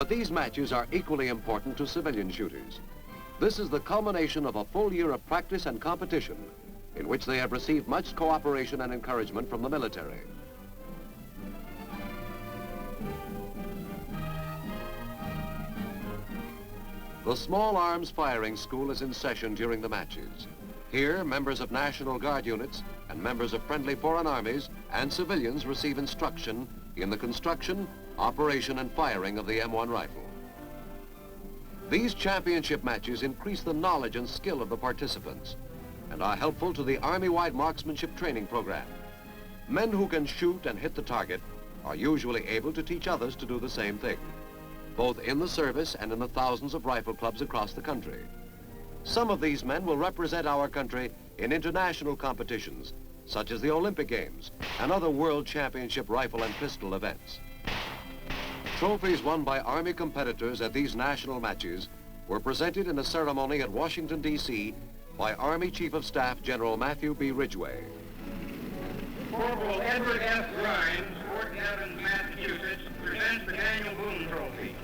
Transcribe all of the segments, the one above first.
But these matches are equally important to civilian shooters. This is the culmination of a full year of practice and competition in which they have received much cooperation and encouragement from the military. The Small Arms Firing School is in session during the matches. Here, members of National Guard units and members of friendly foreign armies and civilians receive instruction in the construction, operation, and firing of the M1 rifle. These championship matches increase the knowledge and skill of the participants and are helpful to the Army-wide marksmanship training program. Men who can shoot and hit the target are usually able to teach others to do the same thing, both in the service and in the thousands of rifle clubs across the country. Some of these men will represent our country in international competitions, such as the Olympic Games and other World Championship rifle and pistol events. Trophies won by Army competitors at these national matches were presented in a ceremony at Washington, D.C. by Army Chief of Staff General Matthew B. Ridgway. Corporal Edward F. Grimes, Fort Evans, Massachusetts, presents the Daniel Boone Trophy.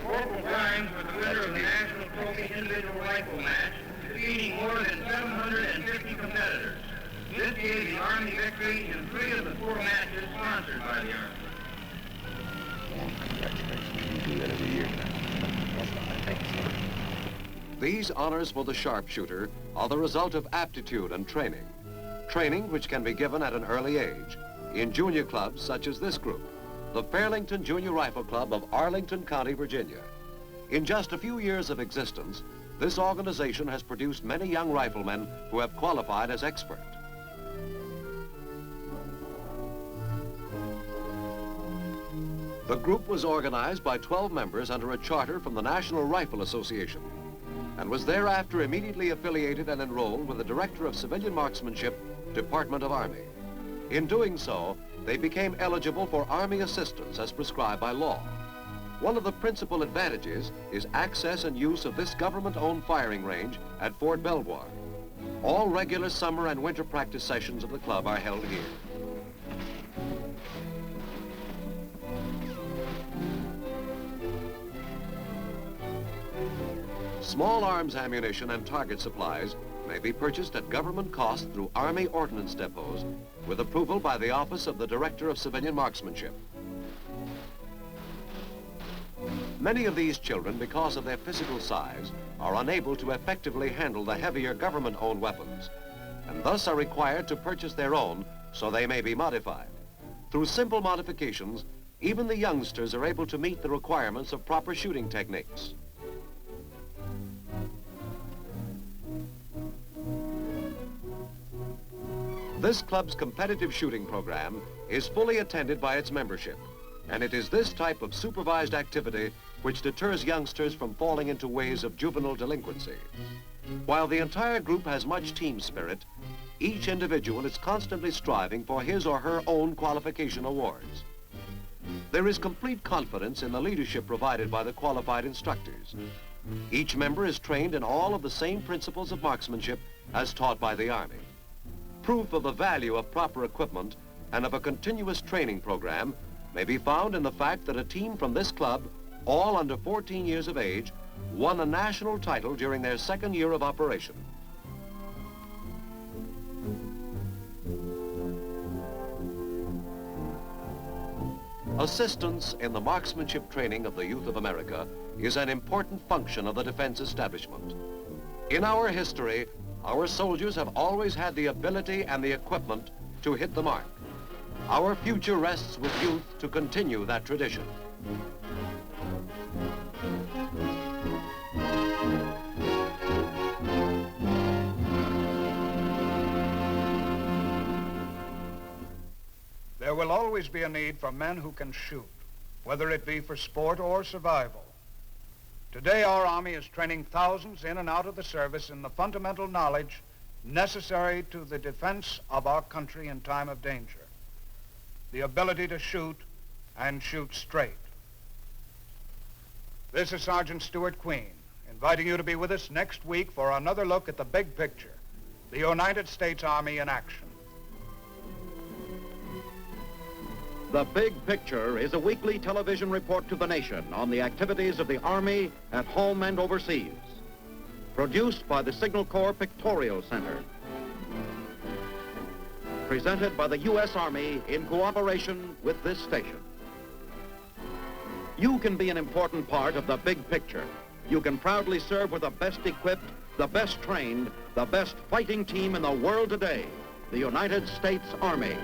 Corporal Grimes was the winner of the National Trophy individual rifle match, defeating more than 750 competitors. This gave the Army victory in 3 of the 4 matches sponsored by the Army. You do that every year. These honors for the sharpshooter are the result of aptitude and training. Training which can be given at an early age in junior clubs such as this group, the Fairlington Junior Rifle Club of Arlington County, Virginia. In just a few years of existence, this organization has produced many young riflemen who have qualified as expert. The group was organized by 12 members under a charter from the National Rifle Association and was thereafter immediately affiliated and enrolled with the Director of Civilian Marksmanship, Department of Army. In doing so, they became eligible for Army assistance as prescribed by law. One of the principal advantages is access and use of this government-owned firing range at Fort Belvoir. All regular summer and winter practice sessions of the club are held here. Small arms ammunition and target supplies may be purchased at government cost through Army ordnance depots with approval by the Office of the Director of Civilian Marksmanship. Many of these children, because of their physical size, are unable to effectively handle the heavier government-owned weapons and thus are required to purchase their own so they may be modified. Through simple modifications, even the youngsters are able to meet the requirements of proper shooting techniques. This club's competitive shooting program is fully attended by its membership, and it is this type of supervised activity which deters youngsters from falling into ways of juvenile delinquency. While the entire group has much team spirit, each individual is constantly striving for his or her own qualification awards. There is complete confidence in the leadership provided by the qualified instructors. Each member is trained in all of the same principles of marksmanship as taught by the Army. Proof of the value of proper equipment and of a continuous training program may be found in the fact that a team from this club, all under 14 years of age, won a national title during their 2nd year of operation. Assistance in the marksmanship training of the youth of America is an important function of the defense establishment. In our history, our soldiers have always had the ability and the equipment to hit the mark. Our future rests with youth to continue that tradition. There will always be a need for men who can shoot, whether it be for sport or survival. Today, our Army is training thousands in and out of the service in the fundamental knowledge necessary to the defense of our country in time of danger. The ability to shoot and shoot straight. This is Sergeant Stuart Queen, inviting you to be with us next week for another look at the big picture, the United States Army in action. The Big Picture is a weekly television report to the nation on the activities of the Army at home and overseas. Produced by the Signal Corps Pictorial Center. Presented by the U.S. Army in cooperation with this station. You can be an important part of the big picture. You can proudly serve with the best equipped, the best trained, the best fighting team in the world today, the United States Army.